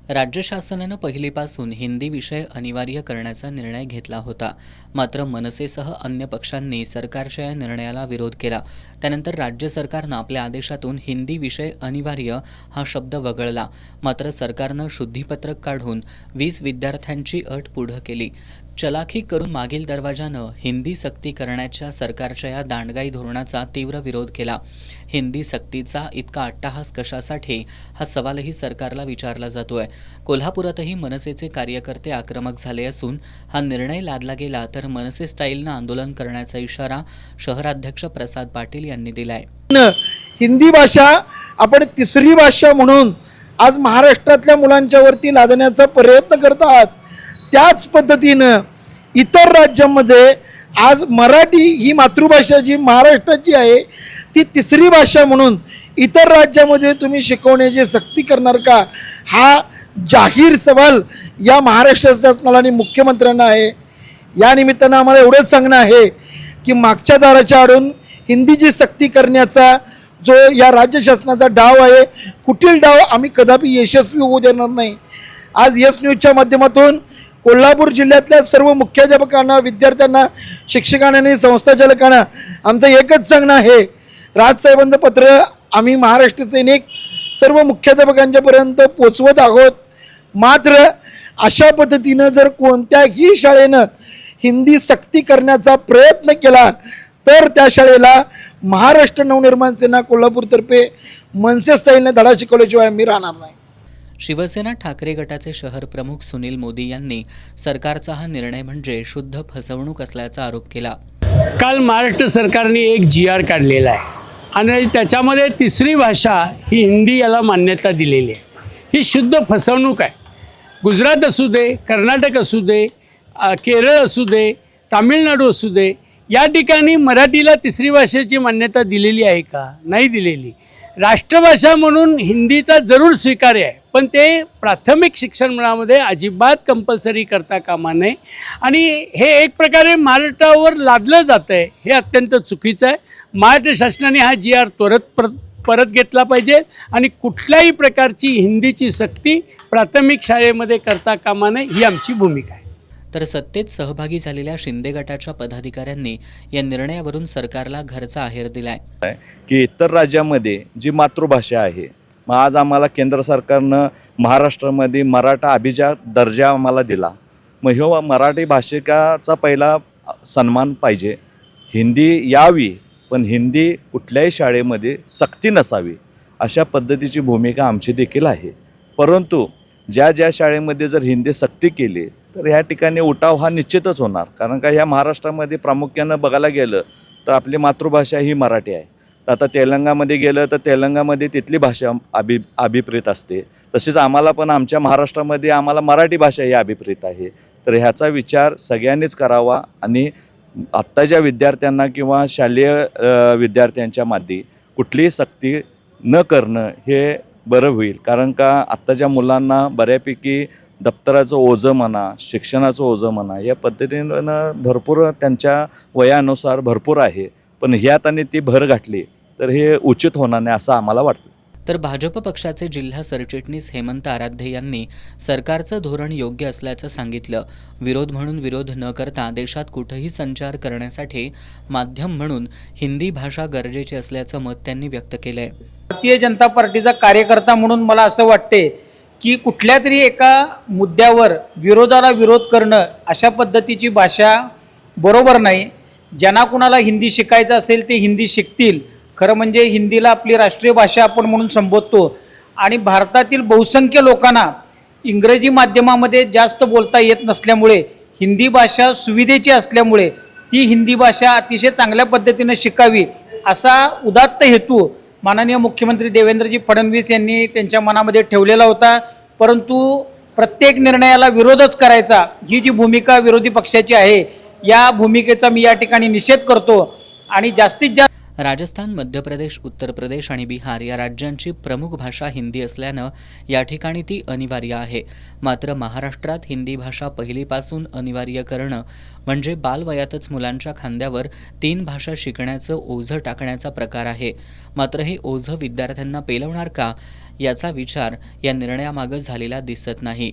राज्य शासनानं पहिलीपासून हिंदी विषय अनिवार्य करण्याचा निर्णय घेतला होता. मात्र मनसेसह अन्य पक्षांनी सरकारच्या या निर्णयाला विरोध केला. त्यानंतर राज्य सरकारनं आपल्या आदेशातून हिंदी विषय अनिवार्य हा शब्द वगळला. मात्र सरकारनं शुद्धीपत्रक काढून 20 विद्यार्थ्यांची अट पुढं केली. चलाखी करून मागील दरवाजानं हिंदी सक्ती करण्याच्या सरकारच्या या दांडगाई धोरणाचा तीव्र विरोध केला. हिंदी सक्तीचा इतका अट्टहास कशासाठी हा सवालही सरकारला विचारला जातोय. कोल्हापुरातही मनसेचे कार्यकर्ते आक्रमक झाले असून हा निर्णय लादला गेला तर मनसे स्टाईलनं आंदोलन करण्याचा इशारा शहराध्यक्ष प्रसाद पाटील यांनी दिलाय. हिंदी भाषा आपण तिसरी भाषा म्हणून आज महाराष्ट्रातल्या मुलांच्या वरती लादण्याचा प्रयत्न करत आहात. त्याच पद्धतीनं इतर राज्यांमध्ये आज मराठी ही मातृभाषा जी महाराष्ट्राची आहे ती तिसरी भाषा म्हणून इतर राज्यामध्ये तुम्ही शिकवण्याची सक्ती करणार का, हा जाहीर सवाल या महाराष्ट्र शासनाला आणि मुख्यमंत्र्यांना आहे. या निमित्तानं आम्हाला एवढंच सांगणं आहे की मागच्या दाराच्या आडून हिंदीची सक्ती करण्याचा जो या राज्य शासनाचा डाव आहे, कुटील डाव, आम्ही कदापि यशस्वी होऊ देणार नाही. आज यस न्यूजच्या माध्यमातून कोल्हापूर जिल्ह्यातल्या सर्व मुख्याध्यापकांना, विद्यार्थ्यांना, शिक्षकांना आणि संस्थाचालकांना आमचं एकच सांगणं आहे, राजसाहेबांचं पत्र आम्ही महाराष्ट्र सैनिक सर्व मुख्याध्यापकांच्यापर्यंत पोचवत आहोत. मात्र अशा पद्धतीनं जर कोणत्याही शाळेनं हिंदी सक्ती करण्याचा प्रयत्न केला तर त्या शाळेला महाराष्ट्र नवनिर्माण सेना कोल्हापूरतर्फे मनसे स्टाईलने धडा शिकवल्याशिवाय आम्ही राहणार नाही. शिवसेना ठाकरे गटाचे शहर प्रमुख सुनील मोदी यांनी सरकारचा हा निर्णय म्हणजे शुद्ध फसवणूक असल्याचा आरोप केला. काल महाराष्ट्र सरकारने एक GR काढलेला आहे आणि त्याच्यामध्ये तिसरी भाषा ही हिंदी याला मान्यता दिलेली आहे. ही शुद्ध फसवणूक आहे. गुजरात असू दे, कर्नाटक असू दे, केरळ असू दे, तामिळनाडू असू दे, या ठिकाणी मराठीला तिसरी भाषेची मान्यता दिलेली आहे का? नाही दिलेली. राष्ट्रभाषा म्हणून हिंदीचा जरूर स्वीकार्य आहे, पण ते प्राथमिक शिक्षणामध्ये अजिबात कंपल्सरी करता कामा नये. आणि हे एक प्रकारे महाराष्ट्रावर लादलं जातं आहे, हे अत्यंत चुकीचं आहे. महाराष्ट्र शासनाने हा GR परत घेतला पाहिजे आणि कुठल्याही प्रकारची हिंदीची सक्ती प्राथमिक शाळेमध्ये करता कामा नये, ही आमची भूमिका आहे. तर सत्तेत सहभागी झालेल्या शिंदे गटाच्या पदाधिकाऱ्यांनी या निर्णयावरून सरकारला घरचा आहेर दिलाय की इतर राज्यामध्ये जी मातृभाषा आहे, मग आज आम्हाला केंद्र सरकारनं महाराष्ट्रामध्ये मराठा अभिजात दर्जा आम्हाला दिला. मग ह्यो मराठी भाषिकाचा पहिला सन्मान पाहिजे. हिंदी यावी, पण हिंदी कुठल्याही शाळेमध्ये सक्ती नसावी, अशा पद्धतीची भूमिका आमची देखील आहे. परंतु ज्या शाळेमध्ये जर हिंदी सक्ती केली तर ह्या ठिकाणी उठाव हा निश्चितच होणार. कारण का ह्या महाराष्ट्रामध्ये प्रामुख्यानं बघायला गेलं तर आपली मातृभाषा ही मराठी आहे. आता तेलंगामध्ये गेलं तर तेलंगामध्ये तिथली भाषा अभिप्रेत असते. तसेच आम्हाला पण आमच्या महाराष्ट्रामध्ये आम्हाला मराठी भाषा ही अभिप्रेत आहे. तर ह्याचा विचार सगळ्यांनीच करावा आणि आत्ताच्या विद्यार्थ्यांना किंवा शालेय विद्यार्थ्यांच्या मध्ये कुठलीही सक्ती न करणं हे बरं होईल. कारण का आत्ताच्या मुलांना बऱ्यापैकी दप्तराचं ओझं म्हणा, शिक्षणाचं ओझं म्हणा, या पद्धतीनं भरपूर त्यांच्या वयानुसार भरपूर आहे. पण ह्यात आणि ती भर गाठली तर हे उचित होणार नाही असं आम्हाला वाटतं. तर भाजप पक्षाचे जिल्हा सरचिटणीस हेमंत आराध्ये यांनी सरकारचं धोरण योग्य असल्याचं सांगितलं. विरोध म्हणून विरोध न करता देशात कुठेही संचार करण्यासाठी माध्यम म्हणून हिंदी भाषा गरजेची असल्याचं मत त्यांनी व्यक्त केलंय. भारतीय जनता पार्टीचा कार्यकर्ता म्हणून मला असं वाटते की कुठल्या तरी एका मुद्द्यावर विरोधाला विरोध करणं अशा पद्धतीची भाषा बरोबर नाही. ज्यांना कुणाला हिंदी शिकायचं असेल ते हिंदी शिकतील. खरं म्हणजे हिंदीला आपली राष्ट्रीय भाषा आपण म्हणून संबोधतो आणि भारतातील बहुसंख्य लोकांना इंग्रजी माध्यमामध्ये जास्त बोलता येत नसल्यामुळे हिंदी भाषा सुविधेची असल्यामुळे ती हिंदी भाषा अतिशय चांगल्या पद्धतीनं शिकावी असा उदात्त हेतू माननीय मुख्यमंत्री देवेंद्रजी फडणवीस यांनी त्यांच्या मनामध्ये ठेवलेला होता. परंतु प्रत्येक निर्णयाला विरोधच करायचा ही जी भूमिका विरोधी पक्षाची आहे, या भूमिकेचा मी या ठिकाणी निषेध करतो आणि जास्तीत जास्त राजस्थान, मध्य प्रदेश, उत्तर प्रदेश आणि बिहार या राज्यांची प्रमुख भाषा हिंदी असल्यानं या ठिकाणी ती अनिवार्य आहे. मात्र महाराष्ट्रात हिंदी भाषा पहिलीपासून अनिवार्य करणं म्हणजे बालवयातच मुलांच्या खांद्यावर 3 भाषा शिकण्याचं ओझं टाकण्याचा प्रकार आहे. मात्र हे ओझं विद्यार्थ्यांना पेलवणार का, याचा विचार या निर्णयामागं झालेला दिसत नाही.